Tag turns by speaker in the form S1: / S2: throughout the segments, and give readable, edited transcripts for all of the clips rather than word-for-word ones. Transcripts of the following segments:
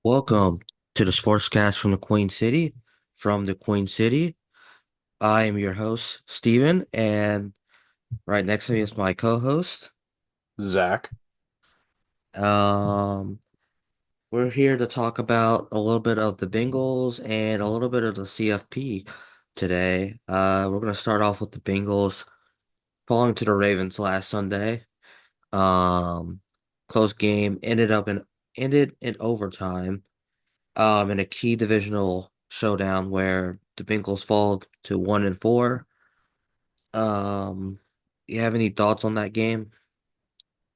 S1: Welcome to the Sportscast from the Queen City. From the Queen City, I am your host, Steven, and right next to me is my co-host.
S2: Zach.
S1: Um, we're here to talk about a little bit of the Bengals and a little bit of the CFP today. We're gonna start off with the Bengals falling to the Ravens last Sunday. Um, Close game ended in overtime. In a key divisional showdown where the Bengals fall to 1-4. Um, you have any thoughts on that game?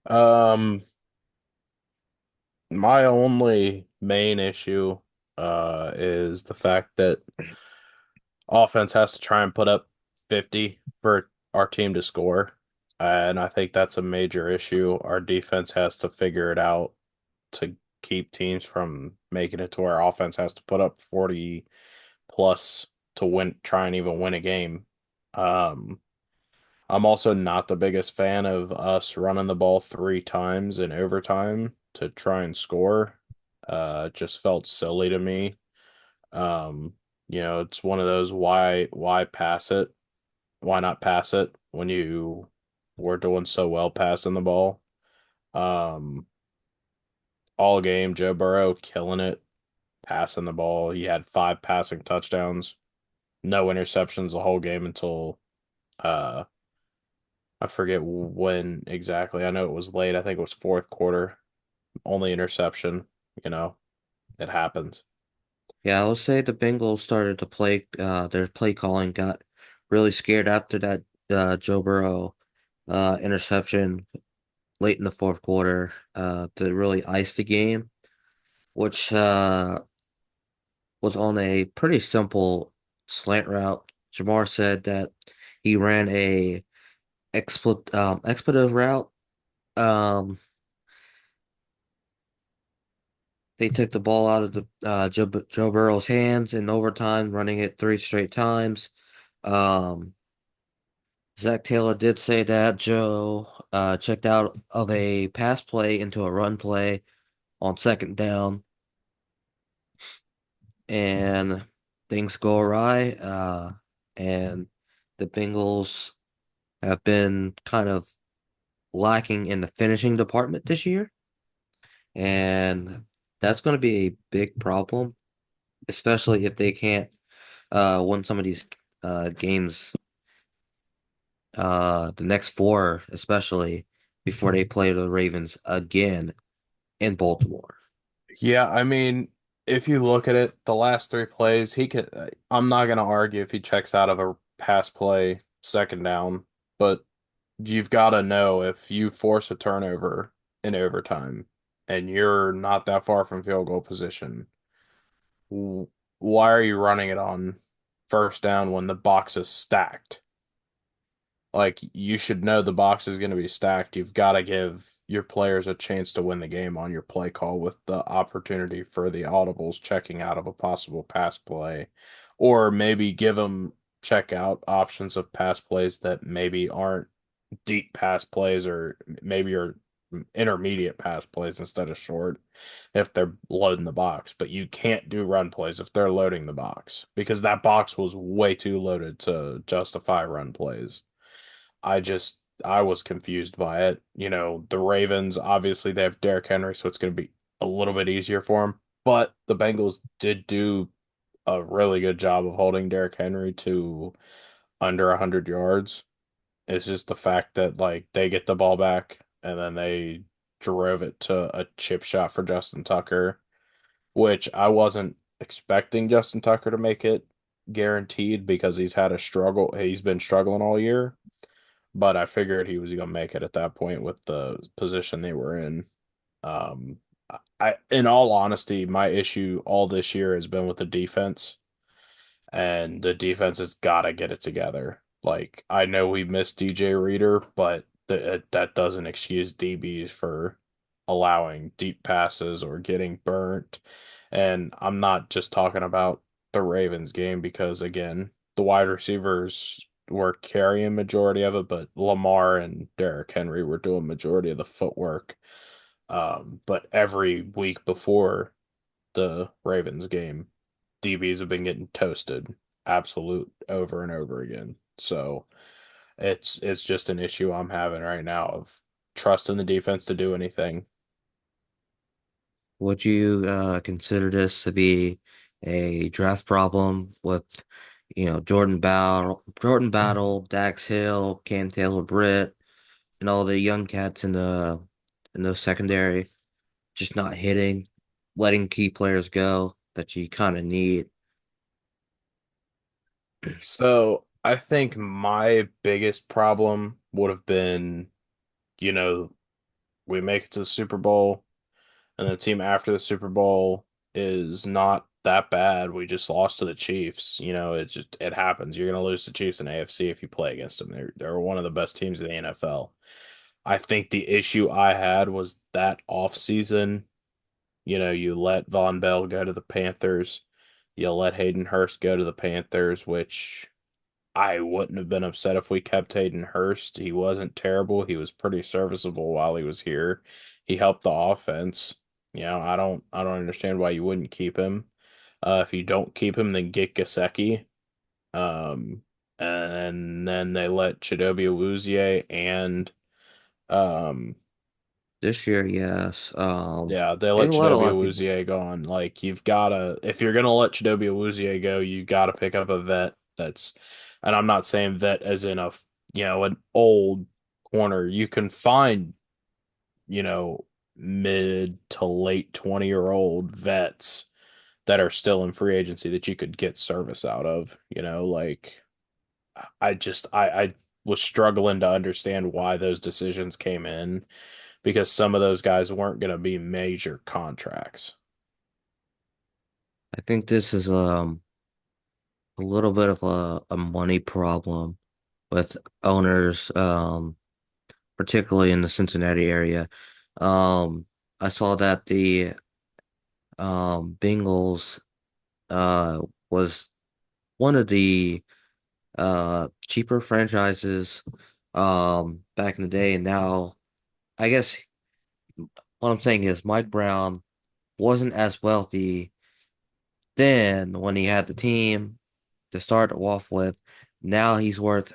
S2: Um, my only main issue is the fact that offense has to try and put up 50 for our team to score. And I think that's a major issue. Our defense has to figure it out to keep teams from making it to where offense has to put up 40 plus to win, try and even win a game. Um, I'm also not the biggest fan of us running the ball three times in overtime to try and score. It just felt silly to me. Um, it's one of those why pass it? Why not pass it when you were doing so well passing the ball? Um, all game, Joe Burrow killing it, passing the ball. He had five passing touchdowns, no interceptions the whole game until uh I forget when exactly. I know it was late. I think it was fourth quarter. Only interception. You know, it happens.
S1: Yeah, I would say the Bengals started to play, their play calling got really scared after that Joe Burrow interception late in the fourth quarter to really ice the game, which was on a pretty simple slant route. Jamar said that he ran a expletive route. Um, they took the ball out of the Joe Burrow's hands in overtime, running it three straight times. Um, Zach Taylor did say that Joe checked out of a pass play into a run play on second down, and things go awry. And the Bengals have been kind of lacking in the finishing department this year, and that's going to be a big problem, especially if they can't win some of these games, the next four especially, before they play the Ravens again in Baltimore.
S2: Yeah, I mean, if you look at it, the last three plays, he could. I'm not gonna argue if he checks out of a pass play, second down, but you've got to know if you force a turnover in overtime and you're not that far from field goal position, w- why are you running it on first down when the box is stacked? Like you should know the box is going to be stacked. You've got to give your players a chance to win the game on your play call with the opportunity for the audibles checking out of a possible pass play, or maybe give them check out options of pass plays that maybe aren't deep pass plays or maybe are intermediate pass plays instead of short if they're loading the box. But you can't do run plays if they're loading the box because that box was way too loaded to justify run plays. I was confused by it. The Ravens, obviously they have Derrick Henry, so it's going to be a little bit easier for them. But the Bengals did do a really good job of holding Derrick Henry to under 100 yards. It's just the fact that like they get the ball back and then they drove it to a chip shot for Justin Tucker, which I wasn't expecting Justin Tucker to make it guaranteed because he's had a struggle. He's been struggling all year, but I figured he was going to make it at that point with the position they were in. Um, in all honesty, my issue all this year has been with the defense, and the defense has got to get it together. Like, I know we missed DJ Reader, but that doesn't excuse DBs for allowing deep passes or getting burnt. And I'm not just talking about the Ravens game because, again, the wide receivers were carrying majority of it, but Lamar and Derrick Henry were doing majority of the footwork. But every week before the Ravens game. DBs have been getting toasted, absolute over and over again. So it's just an issue I'm having right now of trusting the defense to do anything.
S1: Would you consider this to be a draft problem with, Jordan Battle, Dax Hill, Cam Taylor-Britt, and all the young cats in the secondary just not hitting, letting key players go that you kind of need?
S2: So I think my biggest problem would have been, you know, we make it to the Super Bowl, and the team after the Super Bowl is not that bad. We just lost to the Chiefs. It happens. You're gonna lose to Chiefs in AFC if you play against them. They're one of the best teams in the NFL. I think the issue I had was that off season. You let Von Bell go to the Panthers. You let Hayden Hurst go to the Panthers, which I wouldn't have been upset if we kept Hayden Hurst. He wasn't terrible. He was pretty serviceable while he was here. He helped the offense. I don't understand why you wouldn't keep him. If you don't keep him, then get Gesicki. Um, and then they let Chidobe Awuzie and um,
S1: This year, yes.
S2: yeah, they
S1: They've
S2: let
S1: let a
S2: Chidobe
S1: lot of people.
S2: Awuzie go on. Like you've gotta, if you're gonna let Chidobe Awuzie go, you gotta pick up a vet and I'm not saying vet as in an old corner. You can find, you know, mid to late 20-year-old vets that are still in free agency that you could get service out of. Like I was struggling to understand why those decisions came in because some of those guys weren't going to be major contracts.
S1: I think this is a little bit of a money problem with owners, particularly in the Cincinnati area. Um, I saw that the Bengals was one of the cheaper franchises back in the day, and now I guess what I'm saying is Mike Brown wasn't as wealthy then when he had the team to start off with. Now he's worth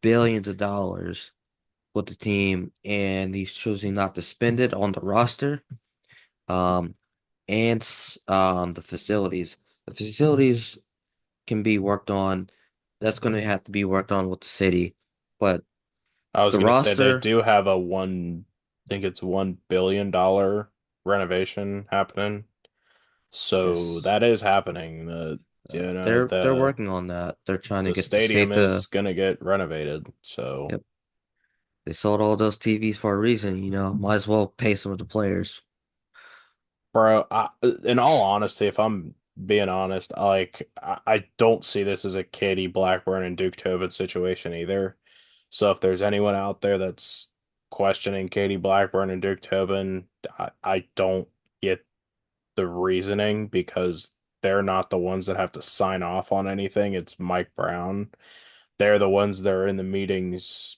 S1: billions of dollars with the team, and he's choosing not to spend it on the roster, um, and the facilities. The facilities can be worked on. That's going to have to be worked on with the city, but
S2: I was
S1: the
S2: going to say they
S1: roster,
S2: do have I think it's $1 billion renovation happening. So
S1: yes,
S2: that is happening. The you know
S1: they're
S2: the
S1: working on that. They're trying to
S2: the
S1: get the
S2: stadium
S1: state to.
S2: is going to get renovated. So,
S1: Yep, they sold all those TVs for a reason. Might as well pay some of the players.
S2: bro, in all honesty, if I'm being honest, I don't see this as a Katie Blackburn and Duke Tobin situation either. So if there's anyone out there that's questioning Katie Blackburn and Duke Tobin, I don't get the reasoning because they're not the ones that have to sign off on anything. It's Mike Brown. They're the ones that are in the meetings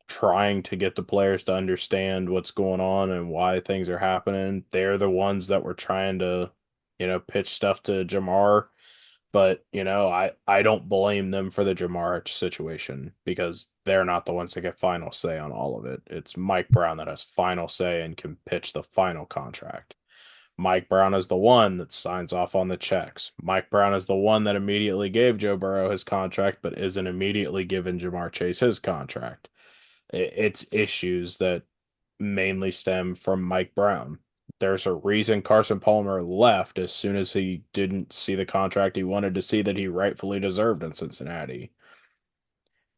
S2: trying to get the players to understand what's going on and why things are happening. They're the ones that were trying to, pitch stuff to Jamar. But, I don't blame them for the Jamar situation because they're not the ones that get final say on all of it. It's Mike Brown that has final say and can pitch the final contract. Mike Brown is the one that signs off on the checks. Mike Brown is the one that immediately gave Joe Burrow his contract, but isn't immediately giving Jamar Chase his contract. It's issues that mainly stem from Mike Brown. There's a reason Carson Palmer left as soon as he didn't see the contract he wanted to see that he rightfully deserved in Cincinnati.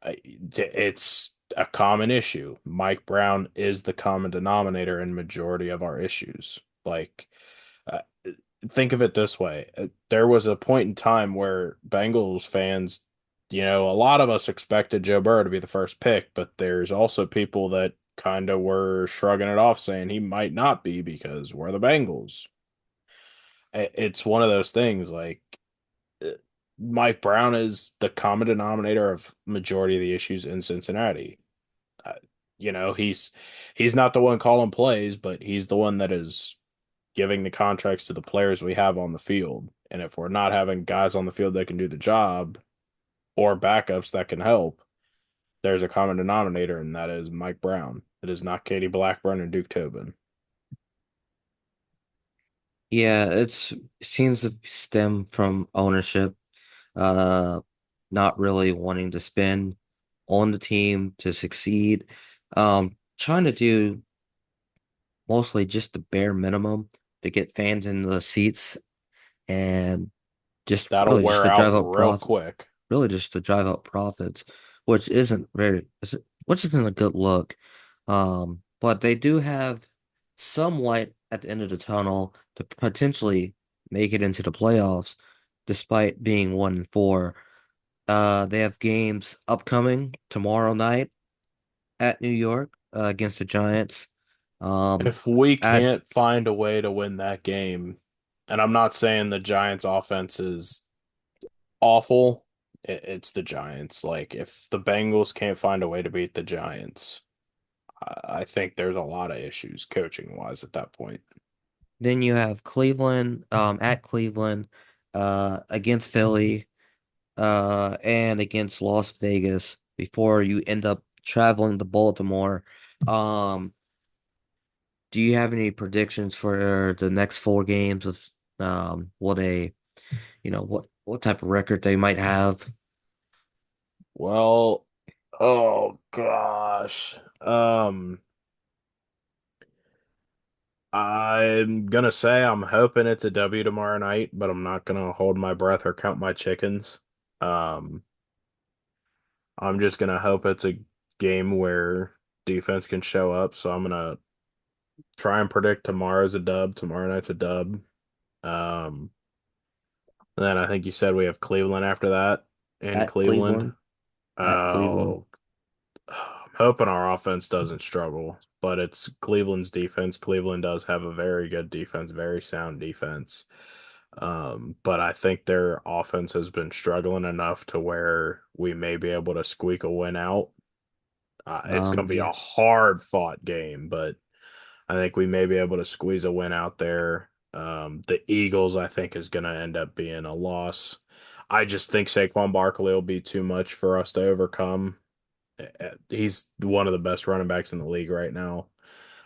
S2: It's a common issue. Mike Brown is the common denominator in majority of our issues. Like, uh, think of it this way. There was a point in time where Bengals fans, a lot of us expected Joe Burrow to be the first pick, but there's also people that kind of were shrugging it off, saying he might not be because we're the Bengals. It's one of those things like uh, Mike Brown is the common denominator of majority of the issues in Cincinnati. Uh, he's not the one calling plays, but he's the one that is giving the contracts to the players we have on the field. And if we're not having guys on the field that can do the job or backups that can help, there's a common denominator, and that is Mike Brown. It is not Katie Blackburn and Duke Tobin.
S1: Yeah, it seems to stem from ownership, uh, not really wanting to spend on the team to succeed. Trying to do mostly just the bare minimum to get fans in the seats and just
S2: That'll
S1: really just
S2: wear
S1: to
S2: out
S1: drive up
S2: real
S1: profit,
S2: quick.
S1: really just to drive up profits, which isn't which isn't a good look. But they do have some light at the end of the tunnel to potentially make it into the playoffs, despite being 1-4. They have games upcoming tomorrow night at New York against the Giants. Um,
S2: If we
S1: at
S2: can't find a way to win that game, and I'm not saying the Giants offense is awful, it's the Giants. Like if the Bengals can't find a way to beat the Giants, I think there's a lot of issues coaching wise at that point.
S1: Then you have Cleveland, at Cleveland, against Philly, and against Las Vegas before you end up traveling to Baltimore. Um, do you have any predictions for the next four games of what what type of record they might have?
S2: Well, oh gosh. I'm gonna say I'm hoping it's a W tomorrow night, but I'm not gonna hold my breath or count my chickens. Um, I'm just gonna hope it's a game where defense can show up. So I'm gonna try and predict tomorrow's a dub, tomorrow night's a dub. Um, and then I think you said we have Cleveland after that in
S1: At
S2: Cleveland.
S1: Cleveland, at Cleveland.
S2: Oh, I'm hoping our offense doesn't struggle, but it's Cleveland's defense. Cleveland does have a very good defense, very sound defense. But I think their offense has been struggling enough to where we may be able to squeak a win out. It's going to be
S1: Yeah,
S2: a hard fought game, but I think we may be able to squeeze a win out there. The Eagles, I think, is going to end up being a loss. I just think Saquon Barkley will be too much for us to overcome. He's one of the best running backs in the league right now.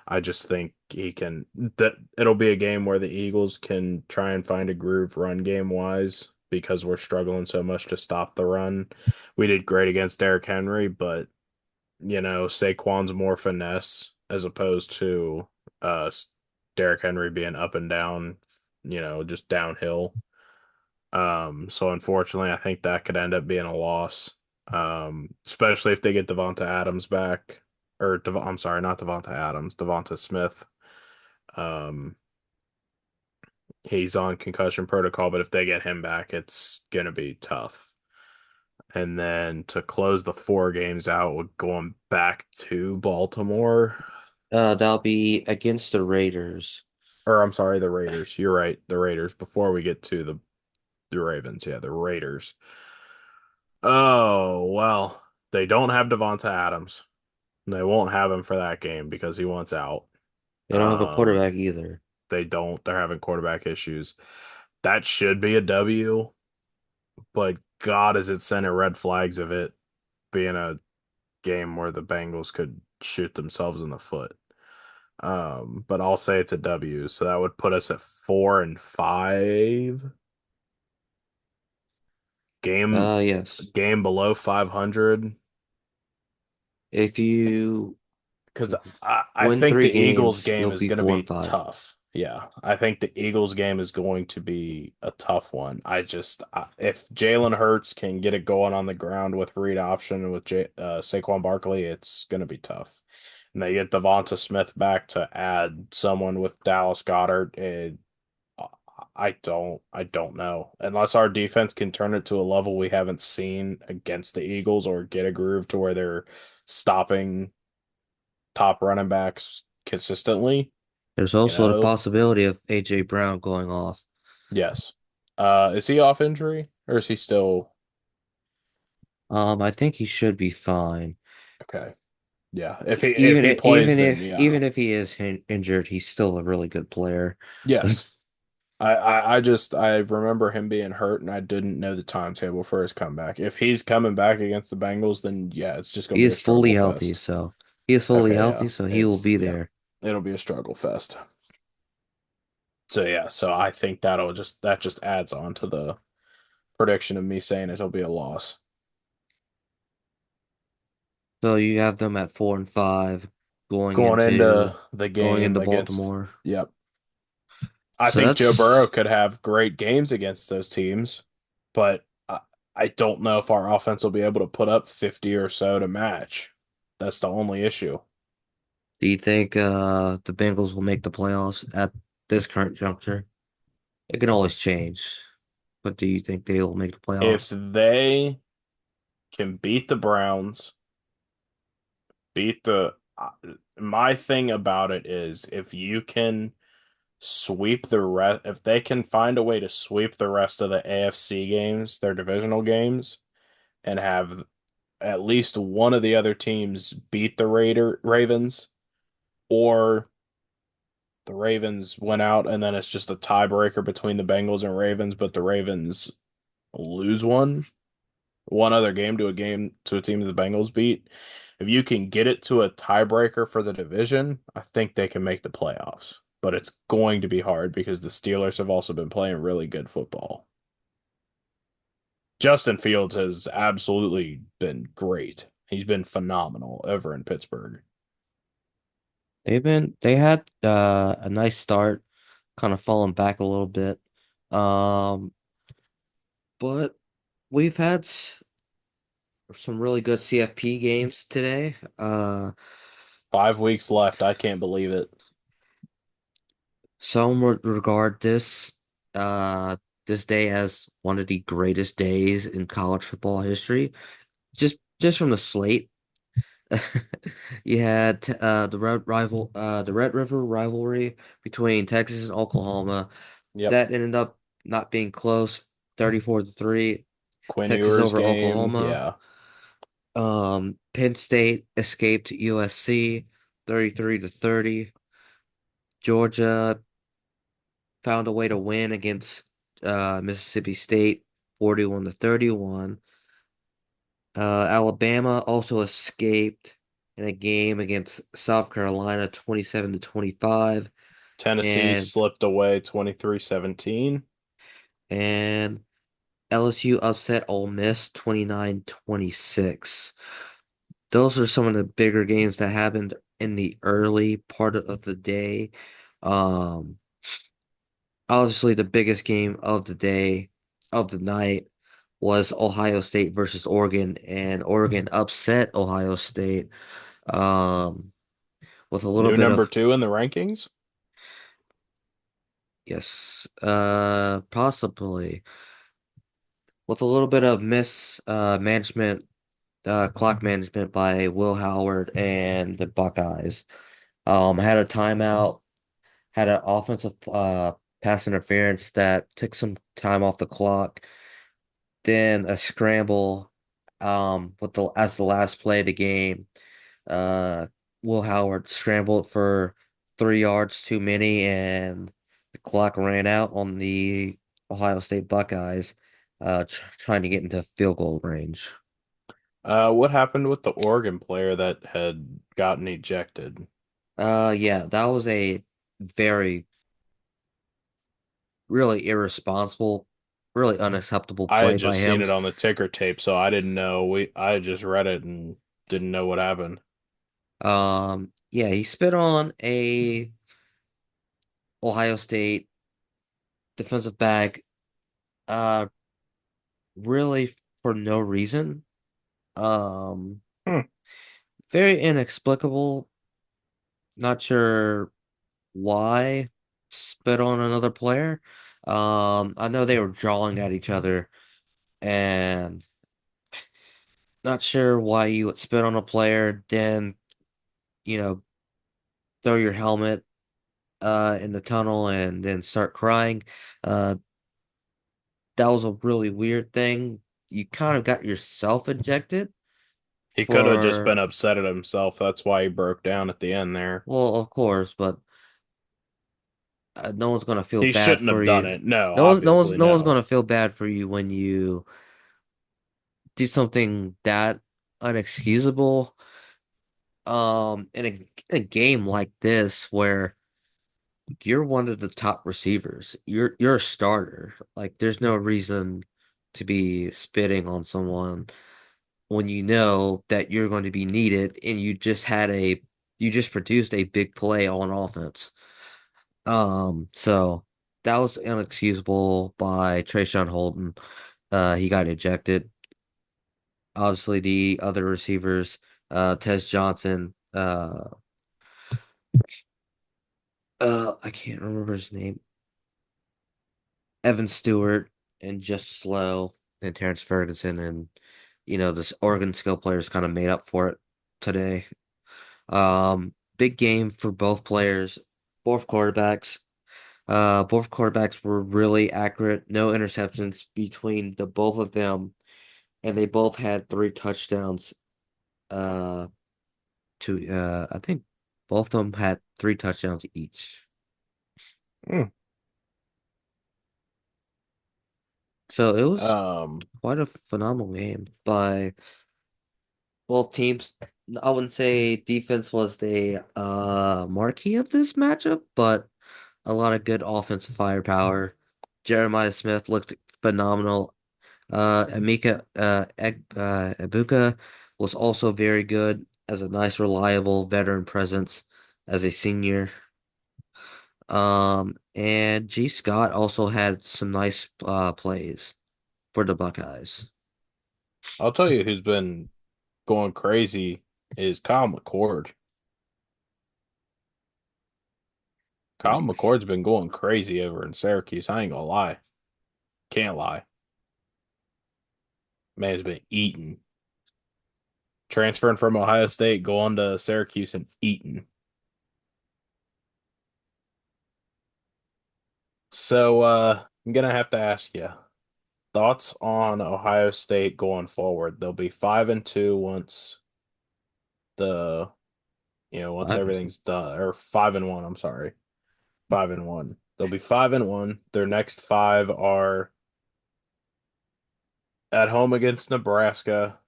S2: I just think he can that it'll be a game where the Eagles can try and find a groove run game wise because we're struggling so much to stop the run. We did great against Derrick Henry, but Saquon's more finesse as opposed to uh Derrick Henry being up and down, just downhill. So unfortunately, I think that could end up being a loss. Especially if they get Devonta Adams back, or I'm sorry, not Devonta Adams, Devonta Smith. Um, he's on concussion protocol, but if they get him back, it's gonna be tough. And then to close the four games out, we're going back to Baltimore,
S1: that'll be against the Raiders.
S2: or I'm sorry, the Raiders. You're right, the Raiders. Before we get to the Ravens, yeah, the Raiders. Oh, well, they don't have Devonta Adams. They won't have him for that game because he wants out.
S1: They don't have a
S2: Um,
S1: quarterback either.
S2: they don't. They're having quarterback issues. That should be a W, but God, is it sending red flags of it being a game where the Bengals could shoot themselves in the foot. But I'll say it's a W, so that would put us at 4-5. Game
S1: Yes.
S2: game below 500.
S1: If you
S2: Because I
S1: win
S2: think
S1: three
S2: the Eagles
S1: games,
S2: game
S1: you'll
S2: is
S1: be
S2: going to
S1: four and
S2: be
S1: five.
S2: tough. Yeah, I think the Eagles game is going to be a tough one. If Jalen Hurts can get it going on the ground with read option and with Saquon Barkley, it's going to be tough. And they get Devonta Smith back to add someone with Dallas Goddard. I don't know. Unless our defense can turn it to a level we haven't seen against the Eagles or get a groove to where they're stopping top running backs consistently,
S1: There's
S2: you
S1: also the
S2: know.
S1: possibility of AJ Brown going off.
S2: Yes. Is he off injury or is he still
S1: I think he should be fine.
S2: okay? Yeah, if he plays, then yeah.
S1: Even if he is injured, he's still a really good player.
S2: Yes. I remember him being hurt and I didn't know the timetable for his comeback. If he's coming back against the Bengals, then yeah, it's just gonna
S1: He
S2: be a
S1: is fully
S2: struggle
S1: healthy,
S2: fest.
S1: so he is fully
S2: Okay, yeah.
S1: healthy, so he will
S2: It's
S1: be
S2: yeah.
S1: there.
S2: It'll be a struggle fest. So yeah, so I think that just adds on to the prediction of me saying it'll be a loss.
S1: So you have them at 4-5 going
S2: Going
S1: into
S2: into the
S1: going
S2: game
S1: into
S2: against,
S1: Baltimore.
S2: yep. I
S1: So
S2: think Joe Burrow
S1: that's
S2: could have great games against those teams, but I don't know if our offense will be able to put up 50 or so to match. That's the only issue.
S1: Do you think the Bengals will make the playoffs at this current juncture? It can always change, but do you think they will make the
S2: If
S1: playoffs?
S2: they can beat the Browns, beat the my thing about it is if you can sweep the rest, if they can find a way to sweep the rest of the AFC games, their divisional games, and have at least one of the other teams beat the Ravens, or the Ravens went out and then it's just a tiebreaker between the Bengals and Ravens, but the Ravens lose one other game to a team that the Bengals beat. If you can get it to a tiebreaker for the division, I think they can make the playoffs. But it's going to be hard because the Steelers have also been playing really good football. Justin Fields has absolutely been great. He's been phenomenal over in Pittsburgh.
S1: They had a nice start, kind of fallen back a little bit. Um, but we've had some really good CFP games today.
S2: 5 weeks left. I can't believe it.
S1: Some would regard uh this day as one of the greatest days in college football history. Just from the slate. You had the Red River rivalry between Texas and Oklahoma.
S2: Yep.
S1: That ended up not being close, 34-3,
S2: Quinn
S1: Texas
S2: Ewers
S1: over
S2: game.
S1: Oklahoma.
S2: Yeah.
S1: Penn State escaped USC 33-30. Georgia found a way to win against Mississippi State 41-31. Alabama also escaped in a game against South Carolina 27-25.
S2: Tennessee
S1: And
S2: slipped away 23-17.
S1: and LSU upset Ole Miss 29-26. Those are some of the bigger games that happened in the early part of the day. Um, Obviously the biggest game of the day, of the night, was Ohio State versus Oregon, and Oregon upset Ohio State um, with a little
S2: New
S1: bit
S2: number
S1: of,
S2: two in the rankings.
S1: yes, possibly with a little bit of management, clock management by Will Howard and the Buckeyes. Had a timeout, had an offensive pass interference that took some time off the clock. Then a scramble with the as the last play of the game. Uh Will Howard scrambled for 3 yards too many and the clock ran out on the Ohio State Buckeyes trying to get into field goal range.
S2: What happened with the Oregon player that had gotten ejected?
S1: Yeah, that was a very really irresponsible, really unacceptable
S2: I had
S1: play by
S2: just seen
S1: him.
S2: it on the ticker tape, so I didn't know. I just read it and didn't know what happened.
S1: Yeah, he spit on a Ohio State defensive back, uh, really for no reason. Um,
S2: Hmm.
S1: Very inexplicable. Not sure why spit on another player. I know they were jawing at each other, and not sure why you would spit on a player, then, you know, throw your helmet in the tunnel and then start crying. Uh, that was a really weird thing. You kind of got yourself ejected
S2: He could have just been
S1: for,
S2: upset at himself. That's why he broke down at the end there.
S1: well, of course, but no one's gonna feel
S2: He
S1: bad
S2: shouldn't
S1: for
S2: have done
S1: you.
S2: it. No,
S1: No one's
S2: obviously
S1: no one's
S2: no.
S1: gonna feel bad for you when you do something that unexcusable. In a game like this where you're one of the top receivers, you're a starter. Like, there's no reason to be spitting on someone when you know that you're going to be needed, and you just produced a big play on offense. So that was inexcusable by Trayshawn Holden. He got ejected. Obviously, the other receivers, Tez Johnson, I can't remember his name, Evan Stewart, and just slow, and Terrence Ferguson, and this Oregon skill players kind of made up for it today. Big game for both players, both quarterbacks. Both quarterbacks were really accurate. No interceptions between the both of them, and they both had three touchdowns. Uh, I think both of them had three touchdowns each.
S2: Hmm.
S1: So it was
S2: Um,
S1: quite a phenomenal game by both teams. I wouldn't say defense was the marquee of this matchup, but a lot of good offensive firepower. Jeremiah Smith looked phenomenal. Ibuka was also very good as a nice, reliable veteran presence as a senior. And G. Scott also had some nice plays for the Buckeyes.
S2: I'll tell you who's been going crazy is Kyle McCord. Kyle
S1: Thanks.
S2: McCord's been going crazy over in Syracuse. I ain't gonna lie. Can't lie. Man's been eating. Transferring from Ohio State, going to Syracuse and eating. So I'm gonna have to ask you thoughts on Ohio State going forward. They'll be 5-2 once the once
S1: Five and two.
S2: everything's done, or 5-1, I'm sorry. 5-1. They'll be 5-1. Their next five are at home against Nebraska,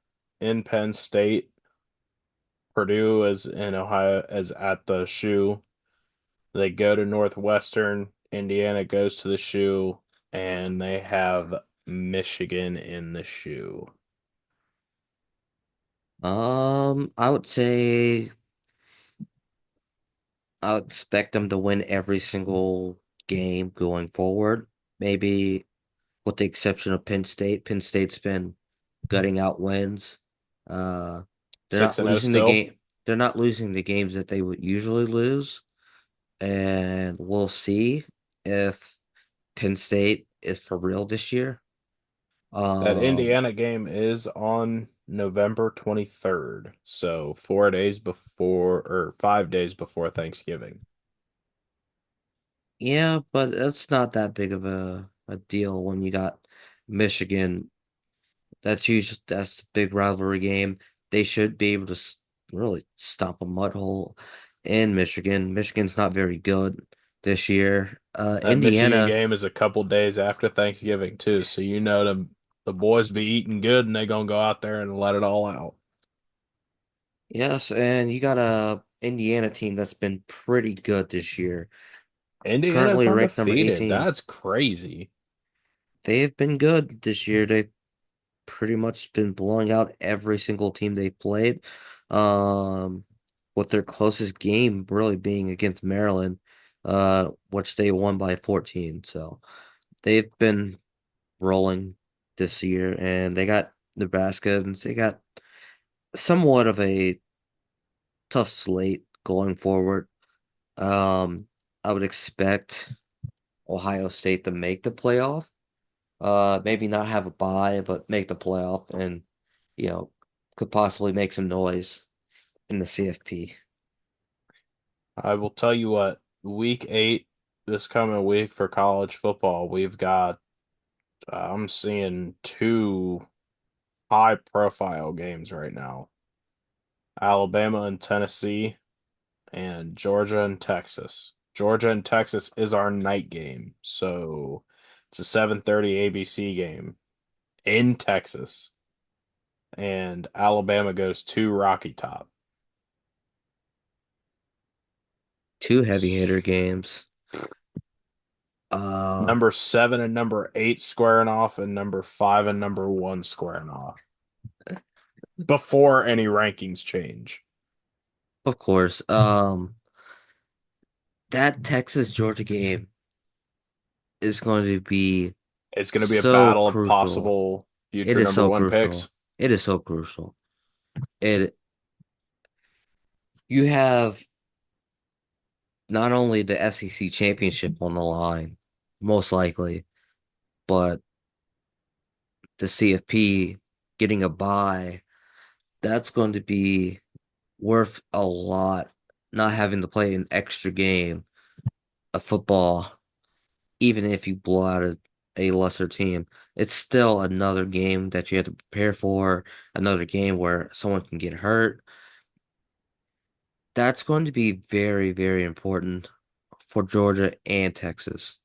S2: in Penn State, Purdue is in Ohio as at the shoe. They go to Northwestern, Indiana goes to the shoe, and they have Michigan in the shoe.
S1: I would say I would expect them to win every single game going forward. Maybe with the exception of Penn State. Penn State's been gutting out wins. Uh, they're not
S2: 6-0
S1: losing the
S2: still.
S1: game. They're not losing the games that they would usually lose, and we'll see if Penn State is for real this year.
S2: That
S1: Um,
S2: Indiana game is on November 23rd, so 4 days before or 5 days before Thanksgiving.
S1: yeah, but it's not that big of a deal when you got Michigan. That's a big rivalry game. They should be able to really stomp a mud hole in Michigan. Michigan's not very good this year.
S2: That Michigan
S1: Indiana,
S2: game is a couple days after Thanksgiving too, so you know the boys be eating good and they gonna go out there and let it all out.
S1: yes, and you got a Indiana team that's been pretty good this year.
S2: Indiana's
S1: Currently ranked number
S2: undefeated.
S1: 18.
S2: That's crazy.
S1: They've been good this year. They've pretty much been blowing out every single team they've played. Um, with their closest game really being against Maryland, which they won by 14. So they've been rolling this year, and they got Nebraska, and they got somewhat of a tough slate going forward. Um, I would expect Ohio State to make the playoff. Maybe not have a bye, but make the playoff, and you know, could possibly make some noise in the CFP.
S2: I will tell you what, week 8, this coming week for college football, we've got I'm seeing two high profile games right now. Alabama and Tennessee, and Georgia and Texas. Georgia and Texas is our night game, so it's a 7:30 ABC game in Texas, and Alabama goes to Rocky Top.
S1: Two heavy hitter games. Uh,
S2: Number 7 and number 8 squaring off, and number 5 and number 1 squaring off before any rankings change.
S1: of course. That Texas Georgia game is going to be
S2: It's going to be a
S1: so
S2: battle of
S1: crucial.
S2: possible
S1: It
S2: future
S1: is
S2: number
S1: so
S2: one
S1: crucial.
S2: picks.
S1: It is so crucial. It You have not only the SEC championship on the line, most likely, but the CFP getting a bye. That's going to be worth a lot. Not having to play an extra game of football, even if you blow out a lesser team, it's still another game that you have to prepare for, another game where someone can get hurt. That's going to be very, very important for Georgia and Texas,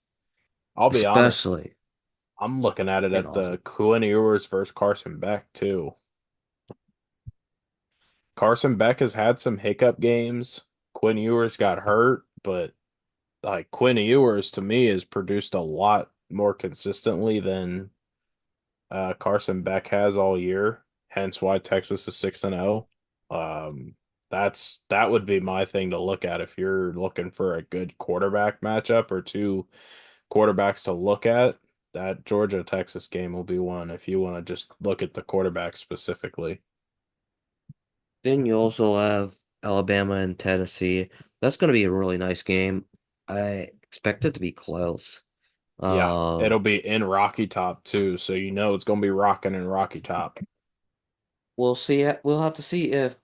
S2: I'll be honest,
S1: especially
S2: I'm looking at it
S1: in
S2: at the
S1: Autzen.
S2: Quinn Ewers versus Carson Beck too. Carson Beck has had some hiccup games. Quinn Ewers got hurt, but like Quinn Ewers to me has produced a lot more consistently than Carson Beck has all year. Hence why Texas is 6-0. Um, that would be my thing to look at if you're looking for a good quarterback matchup or two quarterbacks to look at. That Georgia Texas game will be one if you want to just look at the quarterback specifically.
S1: Then you also have Alabama and Tennessee. That's going to be a really nice game. I expect it to be close.
S2: Yeah,
S1: Um,
S2: it'll be in Rocky Top too, so you know it's gonna be rocking in Rocky Top.
S1: we'll see. We'll have to see if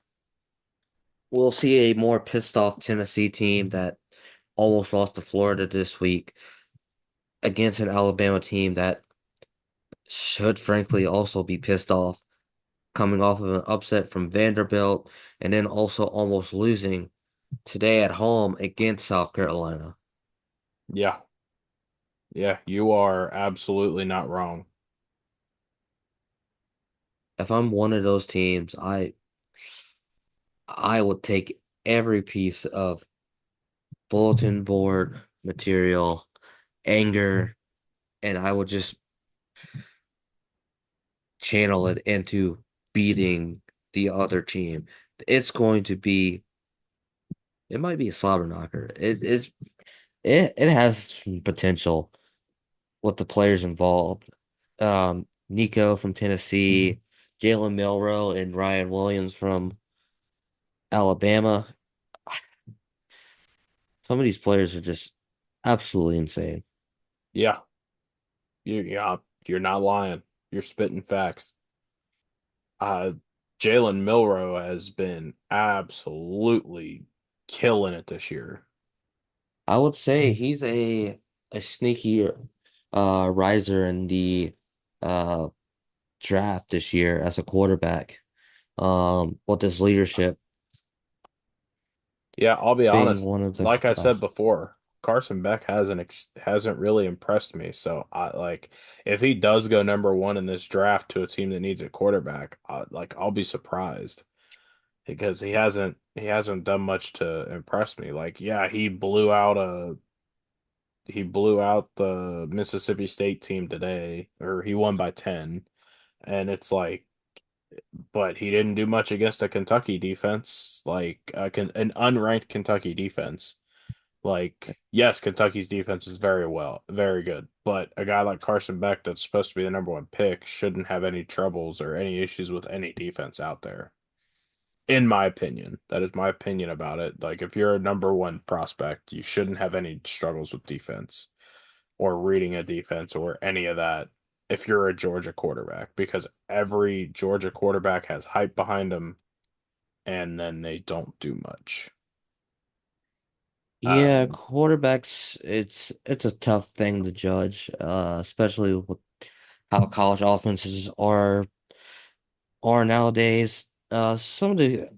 S1: we'll see a more pissed off Tennessee team that almost lost to Florida this week against an Alabama team that should frankly also be pissed off coming off of an upset from Vanderbilt and then also almost losing today at home against South Carolina.
S2: Yeah, yeah, you are absolutely not wrong.
S1: If I'm one of those teams, I would take every piece of bulletin board material, anger, and I would just channel it into beating the other team. It's going to be, it might be a slobber knocker. It has some potential with the players involved. Nico from Tennessee, Jalen Milroe, and Ryan Williams from Alabama. Some of these players are just absolutely insane.
S2: Yeah, yeah, you're not lying. You're spitting facts. Uh, Jalen Milroe has been absolutely killing it this year.
S1: I would say he's a sneaky riser in the uh draft this year as a quarterback. With his leadership
S2: Yeah, I'll be
S1: being
S2: honest.
S1: one of the
S2: Like I said before, Carson Beck hasn't really impressed me. So I like if he does go number one in this draft to a team that needs a quarterback, I'll be surprised because he hasn't done much to impress me. Like yeah, he blew out the Mississippi State team today, or he won by 10, and it's like but he didn't do much against a Kentucky defense, like an unranked Kentucky defense. Like, yes, Kentucky's defense is very good, but a guy like Carson Beck that's supposed to be the number one pick shouldn't have any troubles or any issues with any defense out there. In my opinion, that is my opinion about it. Like, if you're a number one prospect, you shouldn't have any struggles with defense or reading a defense or any of that if you're a Georgia quarterback, because every Georgia quarterback has hype behind them and then they don't do much.
S1: Yeah,
S2: Um,
S1: quarterbacks, it's a tough thing to judge, especially with how college offenses are nowadays. Some of the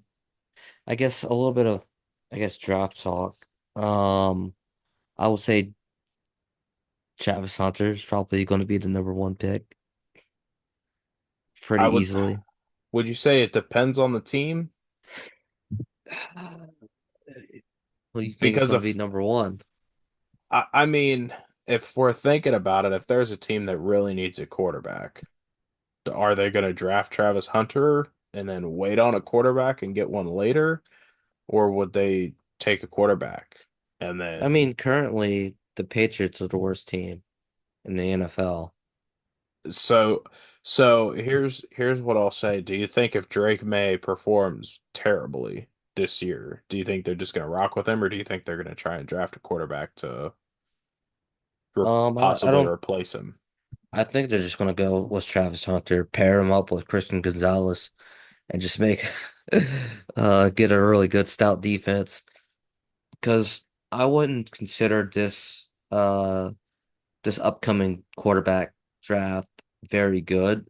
S1: I guess a little bit of, I guess, draft talk. Um, I would say Travis Hunter is probably going to be the number one pick pretty
S2: I would
S1: easily.
S2: would you say it depends on the team?
S1: Who do you think is
S2: Because
S1: going to be
S2: if
S1: number one?
S2: I mean, if we're thinking about it, if there's a team that really needs a quarterback, are they going to draft Travis Hunter and then wait on a quarterback and get one later, or would they take a quarterback and
S1: I
S2: then
S1: mean, currently the Patriots are the worst team in the NFL.
S2: so here's what I'll say. Do you think if Drake May performs terribly this year, do you think they're just going to rock with him, or do you think they're going to try and draft a quarterback to
S1: I
S2: possibly
S1: don't.
S2: replace him?
S1: I think they're just going to go with Travis Hunter, pair him up with Christian Gonzalez, and just make get a really good stout defense. Because I wouldn't consider this upcoming quarterback draft very good.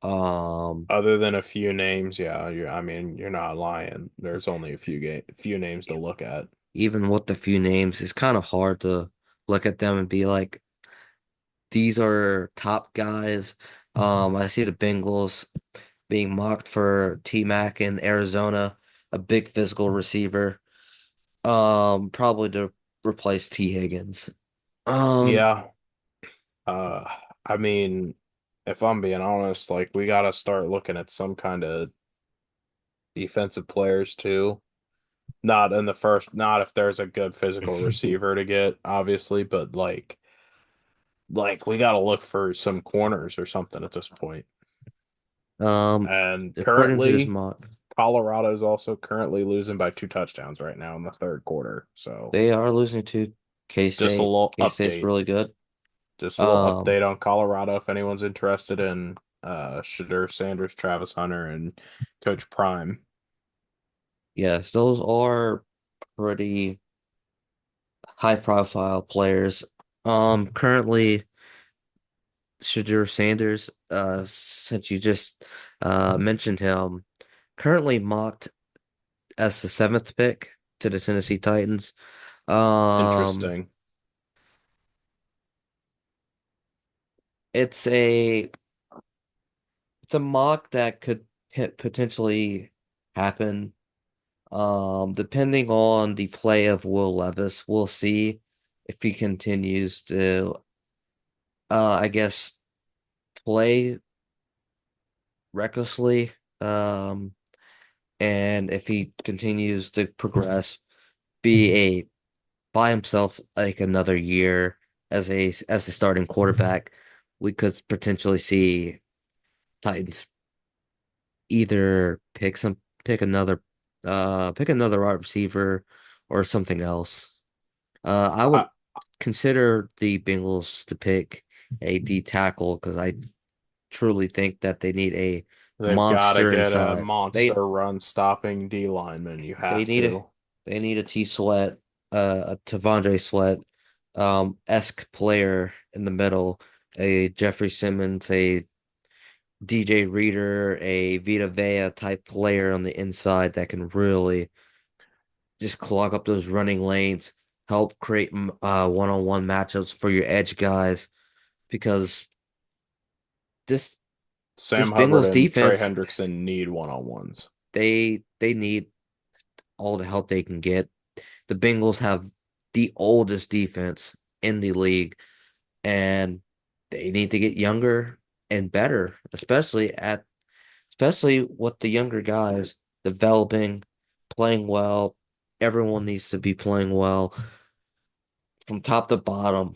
S1: Um,
S2: Other than a few names, yeah, I mean, you're not lying. There's only few names to look at.
S1: Even with the few names, it's kind of hard to look at them and be like, these are top guys. I see the Bengals being mocked for T-Mac in Arizona, a big physical receiver. Probably to replace T. Higgins. Um,
S2: Yeah, uh, I mean, if I'm being honest, like we got to start looking at some kind of defensive players too. Not if there's a good physical receiver to get, obviously, but like we got to look for some corners or something at this point.
S1: um,
S2: And
S1: according to this
S2: currently,
S1: mock,
S2: Colorado's also currently losing by 2 touchdowns right now in the third quarter. So
S1: they are losing to
S2: just a
S1: K-State.
S2: little
S1: K-State's
S2: update.
S1: really good.
S2: Just a little
S1: Um,
S2: update on Colorado if anyone's interested in Shadur Sanders, Travis Hunter, and Coach Prime.
S1: yes, those are pretty high profile players. Currently Shadur Sanders, since you just mentioned him, currently mocked as the seventh pick to the Tennessee Titans. Um,
S2: Interesting.
S1: it's a it's a mock that could potentially happen. Depending on the play of Will Levis, we'll see if he continues to, I guess, play recklessly. Um, and if he continues to progress, be a by himself like another year as the starting quarterback, we could potentially see Titans either pick another wide receiver or something else. I
S2: I,
S1: would consider the Bengals to pick a D tackle because I truly think that they need a
S2: they've got to
S1: monster
S2: get a
S1: inside.
S2: monster run stopping D lineman. You
S1: They
S2: have
S1: need a
S2: to.
S1: they need a T Sweat, a Tavondre Sweat, esque player in the middle, a Jeffrey Simmons, a DJ Reader, a Vita Vea type player on the inside that can really just clog up those running lanes, help create one-on-one matchups for your edge guys because this this
S2: Sam Hubbard
S1: Bengals
S2: and Trey
S1: defense,
S2: Hendrickson need one-on-ones.
S1: they need all the help they can get. The Bengals have the oldest defense in the league, and they need to get younger and better, especially with the younger guys developing, playing well. Everyone needs to be playing well from top to bottom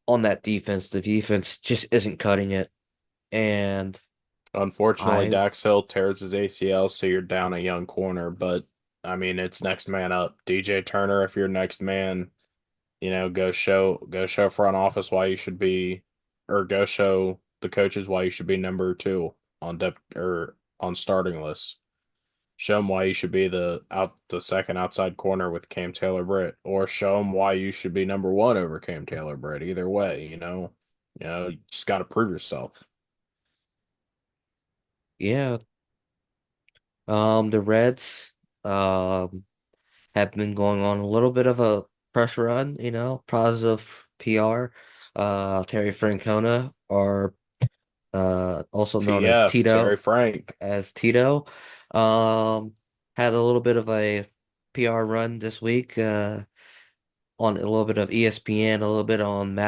S1: on that defense. The defense just isn't cutting it. And
S2: Unfortunately,
S1: I,
S2: Dax Hill tears his ACL, so you're down a young corner. But I mean, it's next man up. DJ Turner, if you're next man, go show front office why you should be, or go show the coaches why you should be number two on depth or on starting lists. Show them why you should be the second outside corner with Cam Taylor Britt, or show them why you should be number one over Cam Taylor Britt. Either way, you just got to prove yourself.
S1: yeah, the Reds. um, have been going on a little bit of a press run, positive PR. Terry Francona, or also known as
S2: TF, Terry Frank.
S1: Tito, um, had a little bit of a PR run this week, on a little bit of ESPN, a little bit on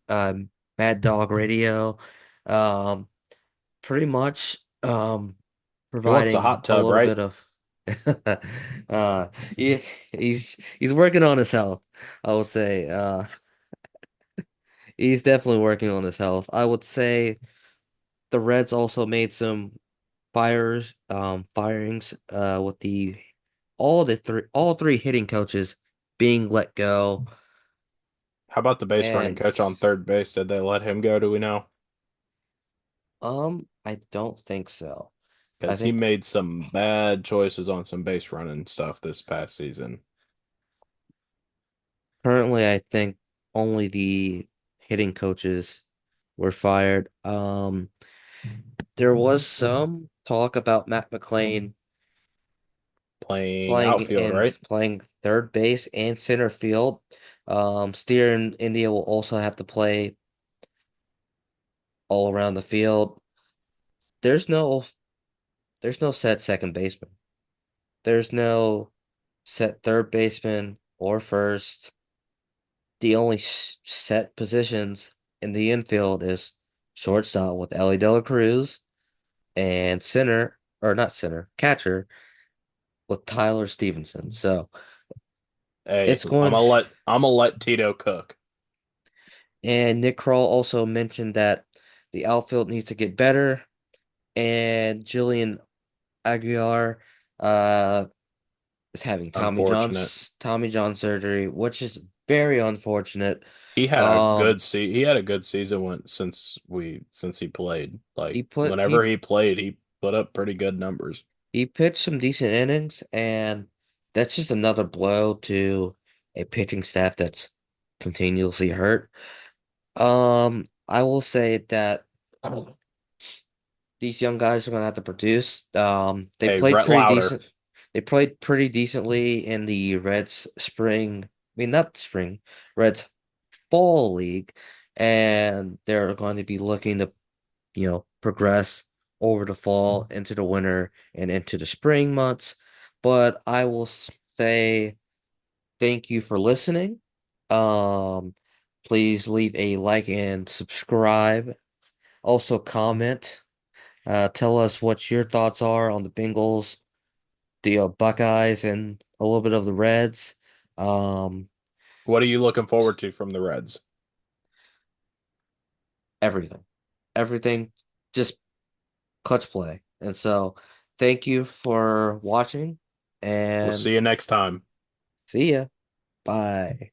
S1: um, Mad Dog Radio, um, pretty much
S2: He wants a
S1: providing
S2: hot
S1: a
S2: tub,
S1: little
S2: right?
S1: bit of uh he's working on his health, I would say. He's definitely working on his health. I would say the Reds also made some firings with the all three hitting coaches being let go.
S2: How about the base running
S1: And
S2: coach on third base? Did they let him go? Do we know?
S1: I don't think so. I
S2: Because he
S1: think
S2: made some bad choices on some base running stuff this past season.
S1: currently, I think only the hitting coaches were fired. There was some talk about Matt McClain
S2: Playing outfield, right?
S1: playing third base and center field. Steer and India will also have to play all around the field. There's no there's no set second baseman. There's no set third baseman or first. The only set positions in the infield is shortstop with Ellie De La Cruz, and center, or not center, catcher with Tyler Stevenson. So
S2: Hey,
S1: it's going.
S2: I'm gonna let Tito cook.
S1: And Nick Kroll also mentioned that the outfield needs to get better, and Jillian Aguilar uh is having
S2: Unfortunate.
S1: Tommy John surgery, which is very unfortunate. Um,
S2: He had a good season since he played. Like
S1: he put
S2: whenever he played, he put up pretty good numbers.
S1: he pitched some decent innings, and that's just another blow to a pitching staff that's continuously hurt. I will say that these young guys are gonna have to produce.
S2: Hey, Rhett Louder.
S1: They played pretty decently in the Reds spring. I mean, not spring, Reds fall league, and they're going to be looking to, progress over the fall, into the winter, and into the spring months. But I will say thank you for listening. Um, please leave a like and subscribe. Also comment. Tell us what your thoughts are on the Bengals, the Buckeyes, and a little bit of the Reds. Um,
S2: What are you looking forward to from the Reds?
S1: Everything, everything, just clutch play. And so, thank you for watching,
S2: We'll
S1: and
S2: see you next time.
S1: see ya. Bye.